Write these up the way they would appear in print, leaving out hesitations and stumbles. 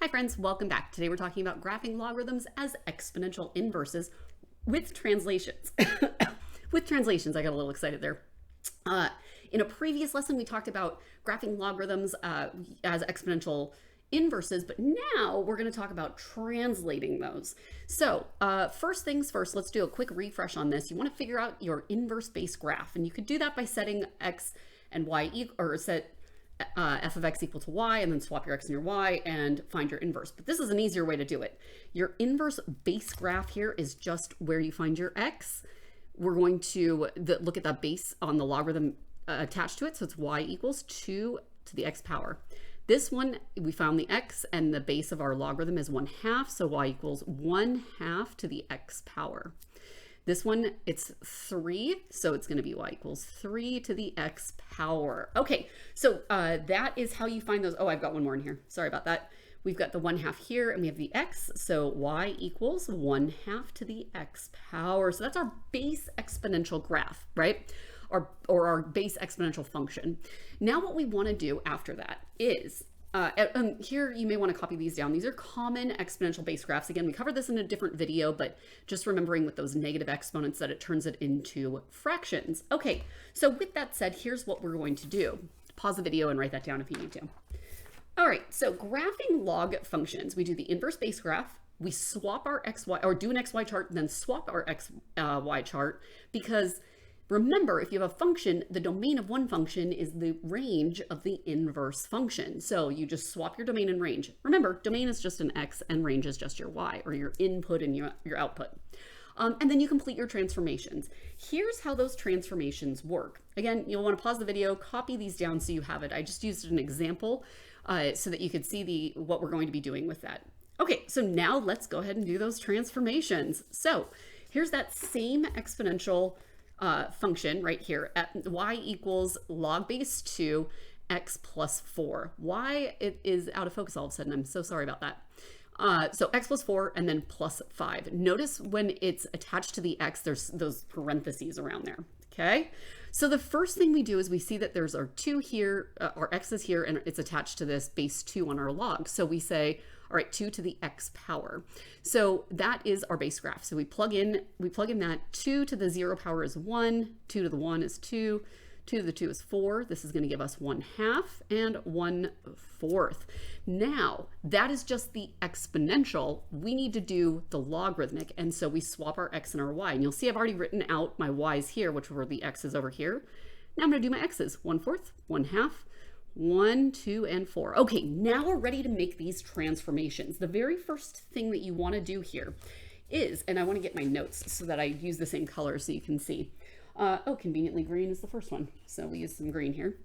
Hi friends, welcome back. Today we're talking about graphing logarithms as exponential inverses with translations. With translations, I got a little excited there. In a previous lesson, we talked about graphing logarithms as exponential inverses, but now we're going to talk about translating those. So first things first, let's do a quick refresh on this. You want to figure out your inverse base graph, and you could do that by setting x and y or set f of x equal to y, and then swap your x and your y and find your inverse. But this is an easier way to do it. Your inverse base graph here is just where you find your x. We're going to look at the base on the logarithm attached to it. So it's y equals 2 to the x power. This one, we found the x, and the base of our logarithm is 1/2. So y equals 1/2 to the x power. This one, it's 3, so it's going to be y equals 3 to the x power. Okay, so that is how you find those. Oh, I've got one more in here. Sorry about that. We've got the 1/2 here, and we have the x, so y equals 1/2 to the x power. So that's our base exponential graph, right? Or our base exponential function. Now what we want to do after that is, here you may want to copy these down. These are common exponential base graphs. Again, we covered this in a different video, but just remembering with those negative exponents that it turns it into fractions. Okay, so with that said, here's what we're going to do. Pause the video and write that down if you need to. All right, so graphing log functions, we do the inverse base graph. We swap our xy, or do an xy chart, then swap our xy chart, because remember, if you have a function, the domain of one function is the range of the inverse function. So you just swap your domain and range. Remember, domain is just an x and range is just your y, or your input and your output. And then you complete your transformations. Here's how those transformations work. Again, you'll want to pause the video, copy these down so you have it. I just used an example so that you could see what we're going to be doing with that. Okay, so now let's go ahead and do those transformations. So here's that same exponential function right here at y equals log base 2 x plus 4. Y, it is out of focus all of a sudden. I'm so sorry about that. So x plus 4 and then plus 5. Notice when it's attached to the x, there's those parentheses around there. Okay, so the first thing we do is we see that there's our 2 here, our x is here, and it's attached to this base 2 on our log. So we say, all right, 2 to the x power. So that is our base graph. So we plug in that 2 to the 0 power is 1, 2 to the 1 is 2, 2 to the 2 is 4. This is going to give us 1/2 and 1/4. Now, that is just the exponential. We need to do the logarithmic, and so we swap our x and our y. And you'll see I've already written out my y's here, which were the x's over here. Now I'm going to do my x's, 1/4, 1/2, 1, 2, and 4. Okay, now we're ready to make these transformations. The very first thing that you want to do here is, and I want to get my notes so that I use the same color so you can see. Oh, conveniently green is the first one. So we use some green here.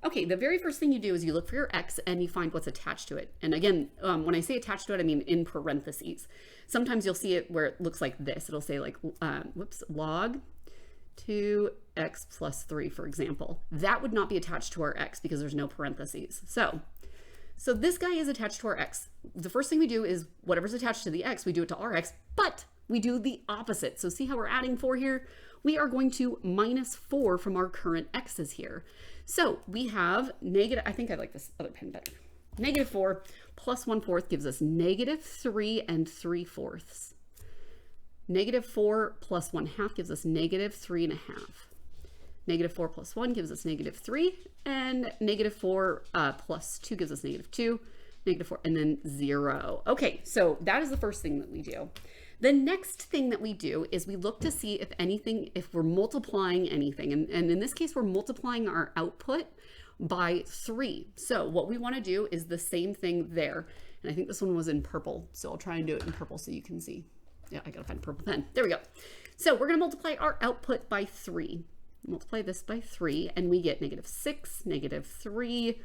Okay, the very first thing you do is you look for your x and you find what's attached to it. And again, when I say attached to it, I mean in parentheses. Sometimes you'll see it where it looks like this. It'll say like, log 2x plus 3, for example. That would not be attached to our x because there's no parentheses. So this guy is attached to our x. The first thing we do is whatever's attached to the x, we do it to our x, but we do the opposite. So see how we're adding 4 here? We are going to minus 4 from our current x's here. So we have negative, I think I like this other pen better. Negative 4 plus 1/4 gives us negative 3 and 3/4. Negative 4 plus 1/2 gives us negative 3 1/2. Negative 4 plus 1 gives us negative 3, and negative 4 plus 2 gives us negative 2, negative 4, and then 0. Okay, so that is the first thing that we do. The next thing that we do is we look to see if we're multiplying anything. And in this case, we're multiplying our output by 3. So what we want to do is the same thing there. And I think this one was in purple. So I'll try and do it in purple so you can see. Yeah, I gotta find a purple pen. There we go. So we're gonna multiply our output by 3. Multiply this by 3, and we get negative 6, negative 3,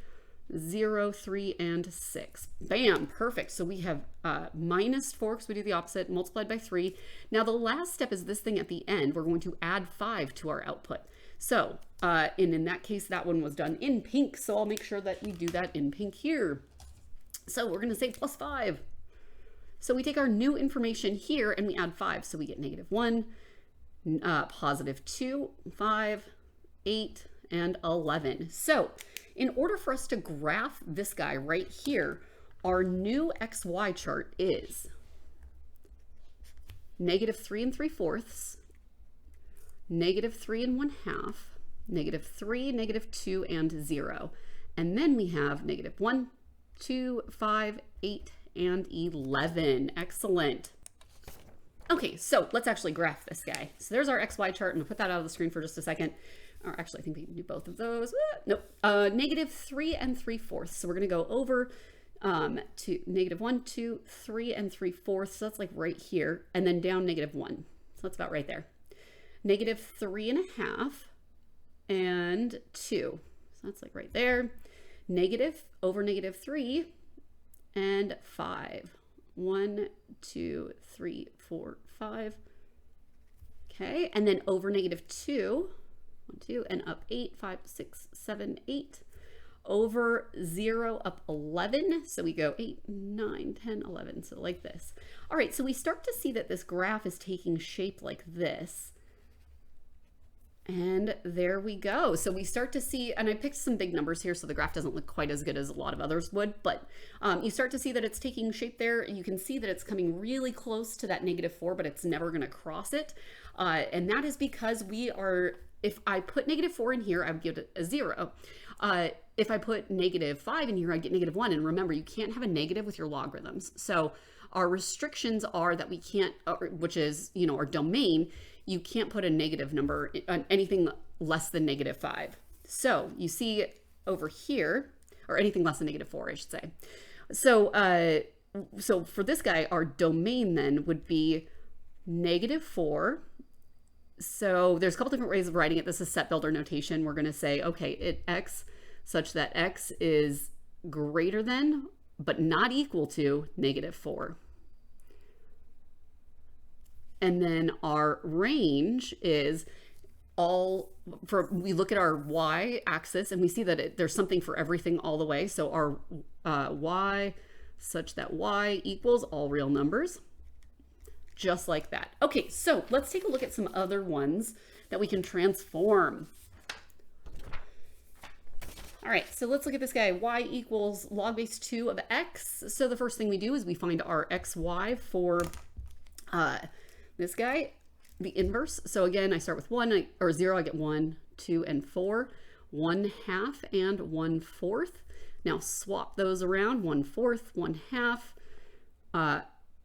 0, 3, and 6. Bam, perfect. So we have minus 4, because we do the opposite, multiplied by 3. Now the last step is this thing at the end. We're going to add 5 to our output. So in that case, that one was done in pink, so I'll make sure that we do that in pink here. So we're going to say plus 5. So we take our new information here and we add 5. So we get negative 1, positive 2, 5, 8, and 11. So in order for us to graph this guy right here, our new XY chart is -3 3/4, -3 1/2, -3, -2, and 0. And then we have -1, 2, 5, 8, and 11. Excellent. Okay, so let's actually graph this guy. So there's our XY chart, and I'll put that out of the screen for just a second. Or actually, I think we can do both of those. Nope. -3 3/4. So we're going to go over to -1, 2, 3 3/4. So that's like right here, and then down -1. So that's about right there. -3 1/2 and 2. So that's like right there. Negative over -3 and 5. 1, 2, 3, 4, 5. Okay, and then over -2. 1, 2, and up 8, 5, 6, 7, 8. Over 0, up 11. So we go 8, 9, 10, 11. So like this. All right, so we start to see that this graph is taking shape like this. And there we go. So we start to see, and I picked some big numbers here so the graph doesn't look quite as good as a lot of others would, but you start to see that it's taking shape there. You can see that it's coming really close to that -4, but it's never going to cross it. And that is because we are, if I put -4 in here, I would give it a 0. If I put -5 in here, I get -1. And remember, you can't have a negative with your logarithms. So our restrictions are that we can't, which is, you know, our domain, you can't put a negative number on anything less than -5. So you see over here, or anything less than -4, I should say. So, so for this guy, our domain then would be -4. So there's a couple different ways of writing it. This is set builder notation. We're going to say, okay, it x such that x is greater than, but not equal to -4. And then our range is we look at our y axis and we see that there's something for everything all the way. So our y such that y equals all real numbers, just like that. Okay, so let's take a look at some other ones that we can transform. All right, so let's look at this guy. Y equals log base 2 of x. So the first thing we do is we find our xy for this guy, the inverse. So again, I start with 1 or 0, I get 1, 2, and 4, 1/2 and 1/4. Now swap those around, 1/4, 1/2,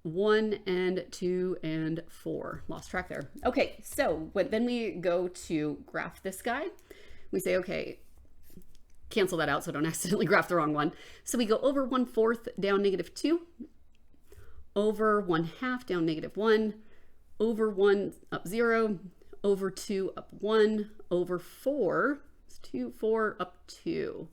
1 and 2 and 4. Lost track there. Okay, so then we go to graph this guy. We say, okay, cancel that out so don't accidentally graph the wrong one. So we go over 1/4 down -2, over 1/2 down -1, over 1 up 0, over 2 up 1, over 4, it's 2, 4 up 2.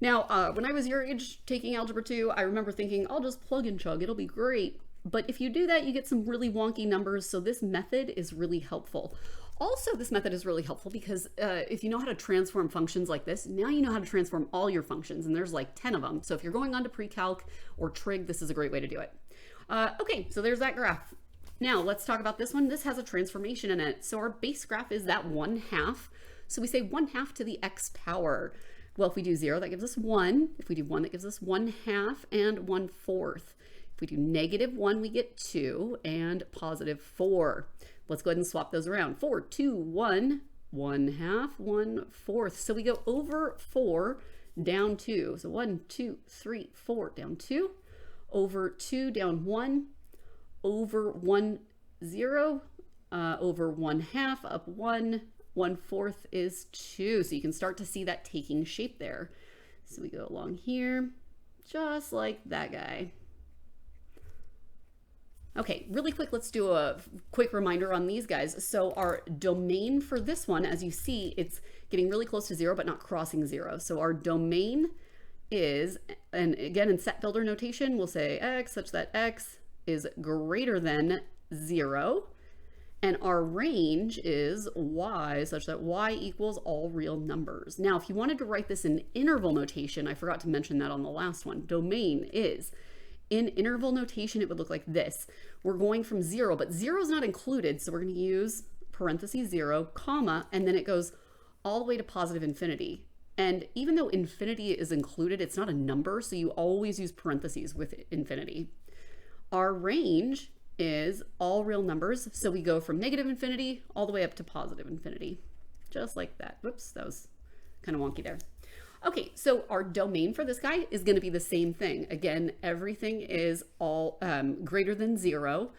Now, when I was your age taking Algebra 2, I remember thinking, I'll just plug and chug, it'll be great. But if you do that, you get some really wonky numbers, so this method is really helpful. Also, this method is really helpful because if you know how to transform functions like this, now you know how to transform all your functions, and there's like 10 of them. So if you're going on to pre-calc or trig, this is a great way to do it. Okay, so there's that graph. Now let's talk about this one. This has a transformation in it. So our base graph is that 1/2. So we say 1/2 to the x power. Well, if we do 0, that gives us 1. If we do 1, that gives us 1/2 and 1/4. If we do -1, we get 2 and +4. Let's go ahead and swap those around. 4, 2, 1, 1/2, 1/4. So we go over 4 down 2. So 1, 2, 3, 4 down 2, over 2 down 1, over 1, 0, over 1/2 up 1, 1/4 is 2. So you can start to see that taking shape there. So we go along here, just like that guy. Okay, really quick, let's do a quick reminder on these guys. So our domain for this one, as you see, it's getting really close to 0, but not crossing 0. So our domain is, and again, in set builder notation, we'll say x such that x is greater than 0. And our range is y such that y equals all real numbers. Now, if you wanted to write this in interval notation, I forgot to mention that on the last one, domain is, in interval notation, it would look like this. We're going from 0, but 0 is not included, so we're going to use parentheses 0, comma, and then it goes all the way to +infinity. And even though infinity is included, it's not a number, so you always use parentheses with infinity. Our range is all real numbers, so we go from negative infinity all the way up to positive infinity, just like that. Whoops, that was kind of wonky there. Okay, so our domain for this guy is going to be the same thing. Again, everything is all greater than 0,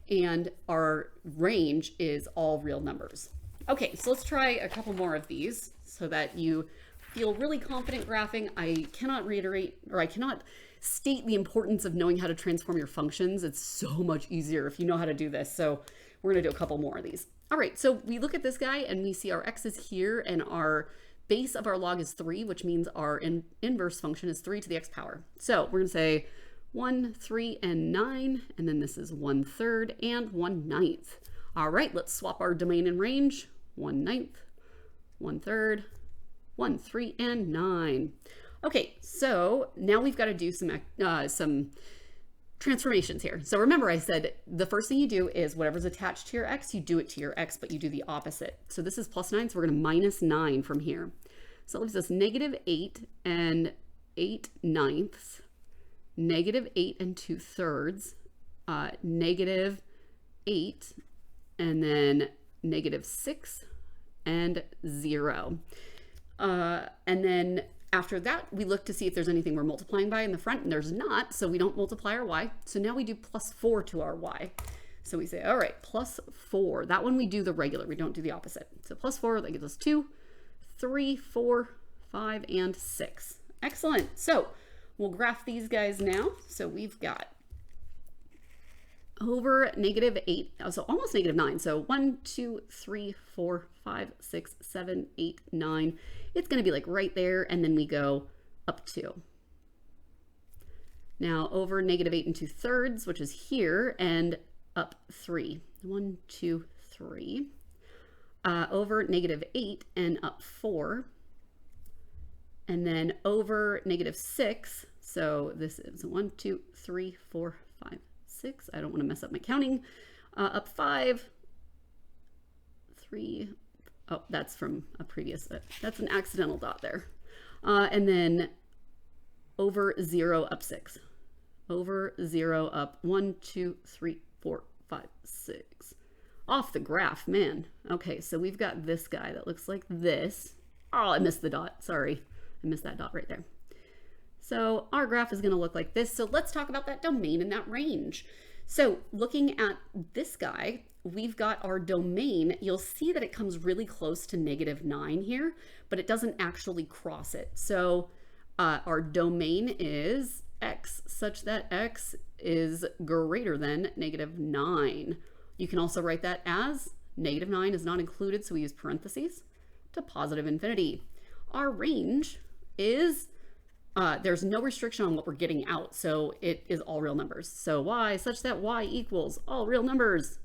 and our range is all real numbers. Okay, so let's try a couple more of these so that you feel really confident graphing. I cannot reiterate, or I cannot state the importance of knowing how to transform your functions. It's so much easier if you know how to do this. So we're going to do a couple more of these. All right, so we look at this guy and we see our x is here and our base of our log is 3, which means our inverse function is 3 to the x power. So we're going to say 1, 3, and 9, and then this is 1/3 and 1/9. All right, let's swap our domain and range. 1/9, 1/3, 1, 3, and 9. Okay, so now we've got to do some transformations here. So remember I said the first thing you do is whatever's attached to your x, you do it to your x, but you do the opposite. So this is +9, so we're going to -9 from here. So it leaves us -8 and 8/9, -8 and 2/3, -8, and then -6 and 0. And then after that, we look to see if there's anything we're multiplying by in the front, and there's not, so we don't multiply our y. So now we do +4 to our y. So we say, all right, +4. That one we do the regular, we don't do the opposite. So +4, that gives us 2, 3, 4, 5, and 6. Excellent. So we'll graph these guys now. So we've got over -8, so almost -9. So 1, 2, 3, 4, 5, 6, 7, 8, 9. It's going to be like right there, and then we go up 2. Now over -8 and 2/3, which is here, and up 3. 1, 2, 3. Over -8 and up 4. And then over -6. So this is 1, 2, 3, 4, 5, 6. I don't want to mess up my counting. Up 5, 3. Oh, that's from a previous, that's an accidental dot there. And then over 0, up 6. Over 0, up 1, 2, 3, 4, 5, 6. Off the graph, man. Okay, so we've got this guy that looks like this. Oh, I missed the dot. Sorry. I missed that dot right there. So our graph is going to look like this. So let's talk about that domain and that range. So looking at this guy, we've got our domain. You'll see that it comes really close to -9 here, but it doesn't actually cross it. So our domain is x, such that x is greater than -9. You can also write that as -9 is not included, so we use parentheses, to positive infinity. Our range is, there's no restriction on what we're getting out, so it is all real numbers. So y, such that y equals all real numbers.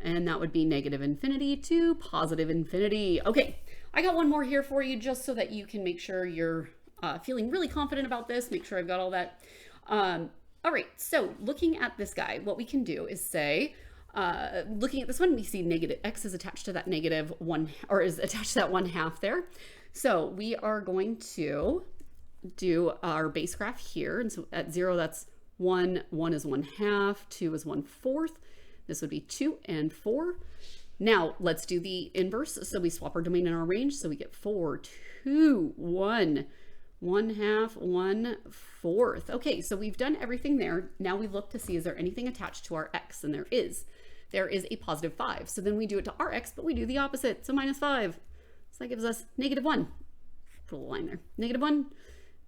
And that would be -infinity to positive infinity. Okay, I got one more here for you just so that you can make sure you're feeling really confident about this. Make sure I've got all that. All right, so looking at this guy, what we can do is say, looking at this one, we see x is attached to that -1, or is attached to that 1/2 there. So we are going to do our base graph here. And so at 0, that's 1, 1 is 1/2, 2 is 1/4. This would be 2 and 4. Now let's do the inverse. So we swap our domain and our range. So we get 4, 2, 1, 1/2, 1/4. Okay, so we've done everything there. Now we look to see, is there anything attached to our x? And there is. There is a +5. So then we do it to our x, but we do the opposite. So -5. So that gives us -1. Put a little line there. -1,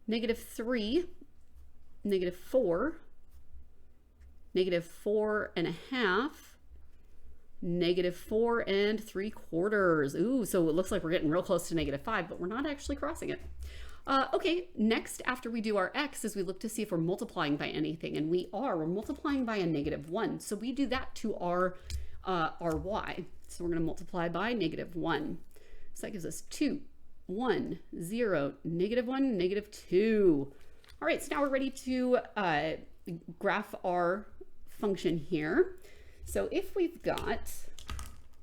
-3, -4, -4.5, -4 3/4. Ooh, so it looks like we're getting real close to -5, but we're not actually crossing it. Okay, next after we do our x is we look to see if we're multiplying by anything, and we're multiplying by a -1. So we do that to our y. So we're going to multiply by -1. So that gives us 2, 1, 0, -1, -2. All right, so now we're ready to graph our function here. So if we've got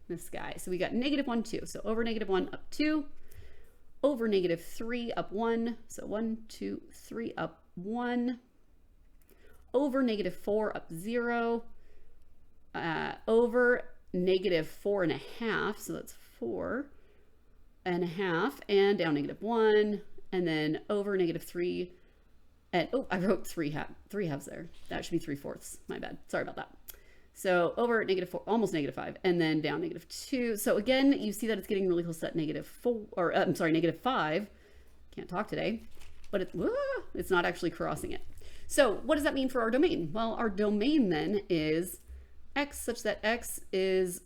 this guy, so we got -1, 2. So over -1, up 2. over negative 3 up 1. So 1, 2, 3 up 1. Over negative 4 up 0. Over negative 4.5. So that's 4.5. And down negative 1. And then over negative 3. And oh, I wrote 3 halves there. That should be 3/4. My bad. Sorry about that. So over negative 4, almost negative 5, and then down negative 2. So again, you see that it's getting really close to that negative 4, or I'm sorry, negative 5. Can't talk today, but it's not actually crossing it. So what does that mean for our domain? Well, our domain then is x such that x is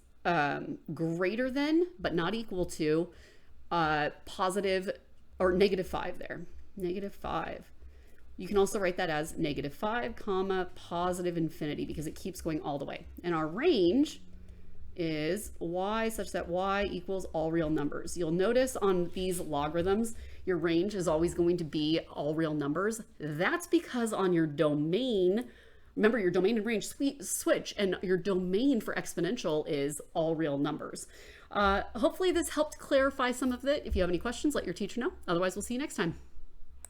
greater than, but not equal to, positive or negative 5 there. Negative 5. You can also write that as negative 5, comma, positive infinity, because it keeps going all the way. And our range is y such that y equals all real numbers. You'll notice on these logarithms, your range is always going to be all real numbers. That's because on your domain, remember your domain and range switch, and your domain for exponential is all real numbers. Hopefully this helped clarify some of it. If you have any questions, let your teacher know. Otherwise, we'll see you next time.